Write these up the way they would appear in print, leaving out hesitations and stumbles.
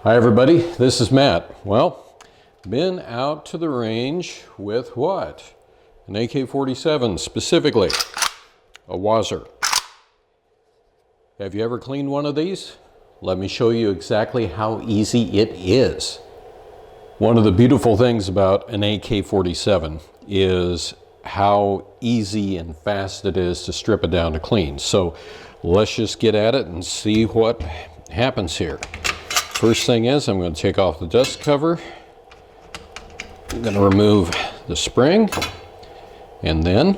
Hi everybody, this is Matt. Well, been out to the range with what? An AK-47, specifically a WASR. Have you ever cleaned one of these? Let me show you exactly how easy it is. One of the beautiful things about an AK-47 is how easy and fast it is to strip it down to clean. So let's just get at it and see what happens here. First thing is, I'm going to take off the dust cover. I'm going to remove the spring, and then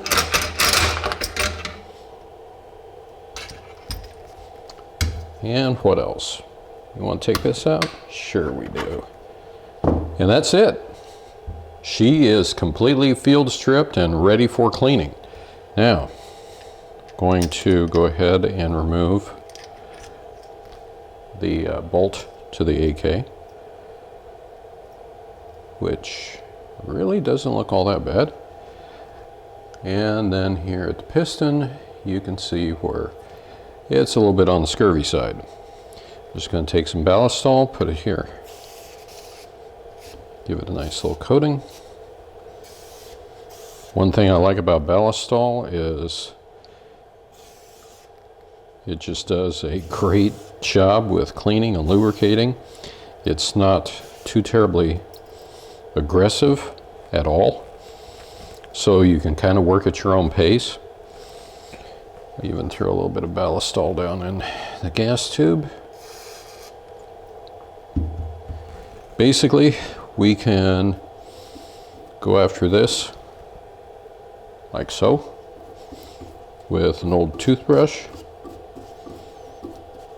what else? You want to take this out? Sure we do. And that's it. She is completely field stripped and ready for cleaning. Now, I'm going to go ahead and remove the bolt to the AK, which really doesn't look all that bad. And then here at the piston, you can see where it's a little bit on the scurvy side. Just going to take some ballistol, put it here. Give it a nice little coating. One thing I like about ballistol is it just does a great job with cleaning and lubricating. It's not too terribly aggressive at all, so you can kind of work at your own pace. I even throw a little bit of ballistol down in the gas tube. Basically, we can go after this like so with an old toothbrush.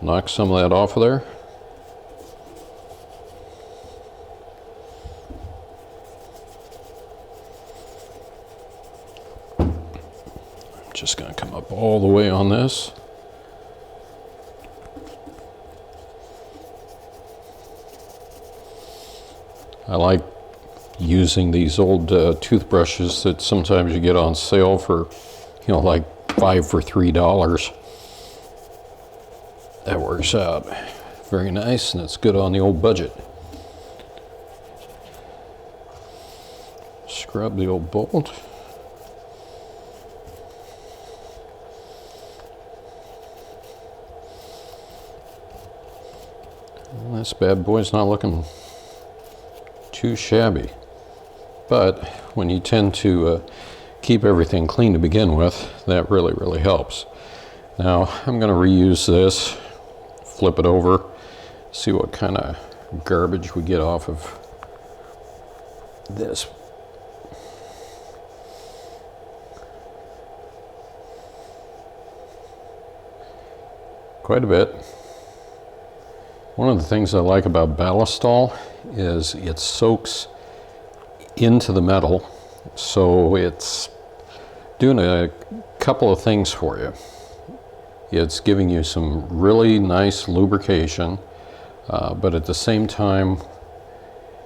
Knock some of that off of there. I'm just going to come up all the way on this. I like using these old toothbrushes that sometimes you get on sale for, like 5 for $3. That works out very nice, and it's good on the old budget. Scrub the old bolt. Well, this bad boy's not looking too shabby. But when you tend to keep everything clean to begin with, that really helps. Now, I'm going to reuse this. Flip it over, see what kind of garbage we get off of this. Quite a bit. One of the things I like about ballistol is it soaks into the metal, so it's doing a couple of things for you. It's giving you some really nice lubrication, but at the same time,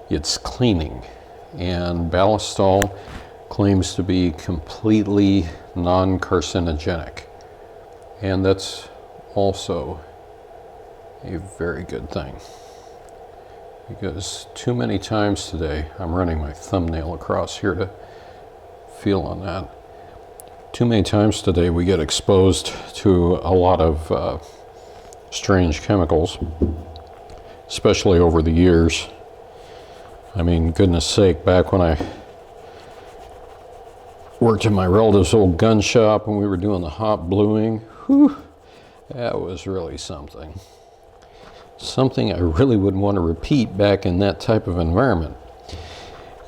it's cleaning. And ballistol claims to be completely non-carcinogenic. And that's also a very good thing. Because too many times today, I'm running my thumbnail across here to feel on that. Too many times today we get exposed to a lot of strange chemicals, especially over the years. I mean, goodness sake, back when I worked in my relative's old gun shop and we were doing the hot bluing, whew, that was really something. Something I really wouldn't want to repeat back in that type of environment.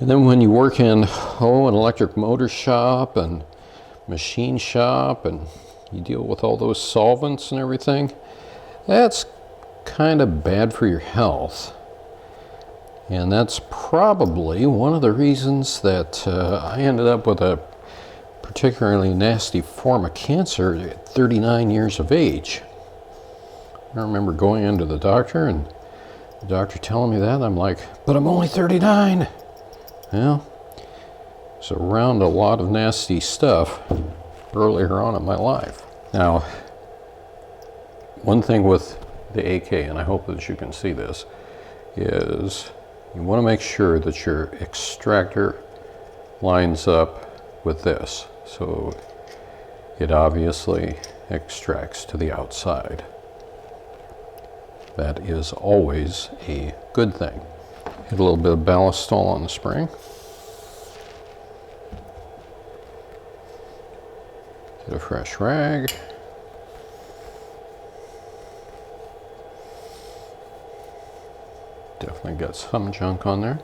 And then when you work in, an electric motor shop and machine shop, and you deal with all those solvents and everything, that's kind of bad for your health. And that's probably one of the reasons that I ended up with a particularly nasty form of cancer at 39 years of age. I remember going into the doctor and the doctor telling me that, and I'm like, but I'm only 39. Well, it's around a lot of nasty stuff earlier on in my life. Now, one thing with the AK, and I hope that you can see this, is you want to make sure that your extractor lines up with this. So it obviously extracts to the outside. That is always a good thing. Hit a little bit of ballast on the spring. Get a fresh rag. Definitely got some junk on there,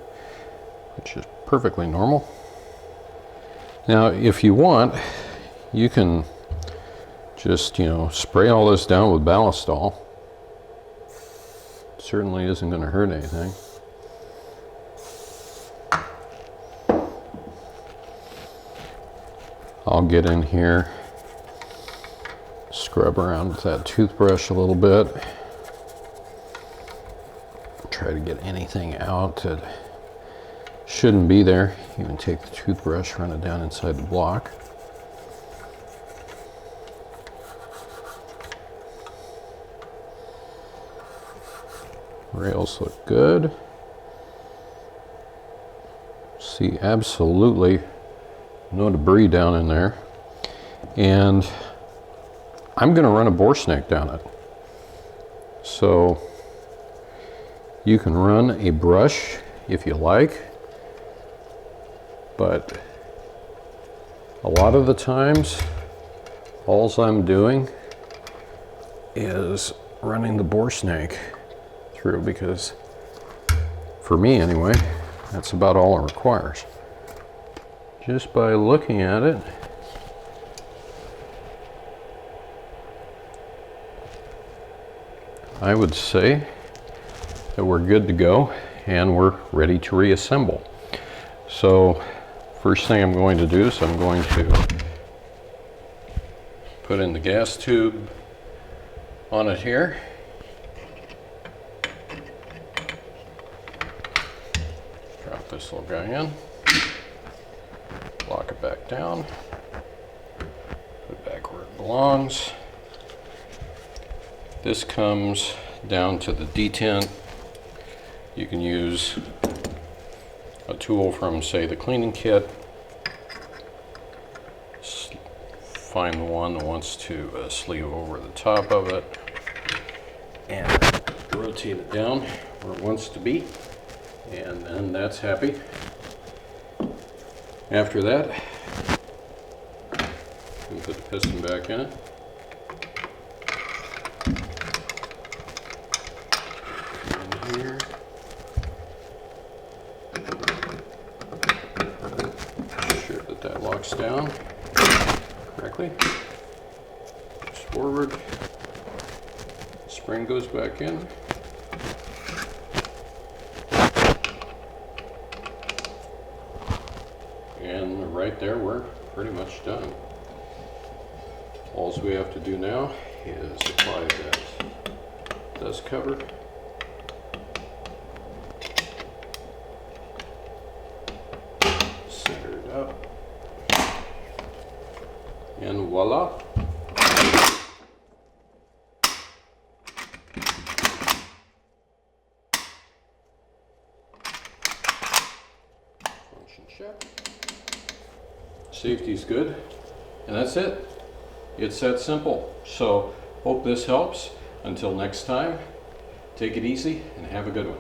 which is perfectly normal. Now, if you want, you can just, spray all this down with ballastol. Certainly isn't going to hurt anything. I'll get in here, scrub around with that toothbrush a little bit. Try to get anything out that shouldn't be there. Even take the toothbrush, run it down inside the block. Rails look good. See absolutely no debris down in there. And I'm going to run a bore snake down it. So you can run a brush if you like, but a lot of the times all I'm doing is running the bore snake through, because for me anyway, that's about all it requires. Just by looking at it, I would say that we're good to go and we're ready to reassemble. So first thing I'm going to do is I'm going to put in the gas tube on it here. Drop this little guy in, lock it back down, put it back where it belongs. This comes down to the detent. You can use a tool from, say, the cleaning kit. Find the one that wants to sleeve over the top of it and rotate it down where it wants to be, and then that's happy. After that, we put the piston back in it. In here. Sure that that locks down correctly. Push forward. Spring goes back in. And right there, we're pretty much done. All we have to do now is apply that dust cover. Center it up. And voila. Function check. Safety's good. And that's it. It's that simple. So hope this helps. Until next time, take it easy and have a good one.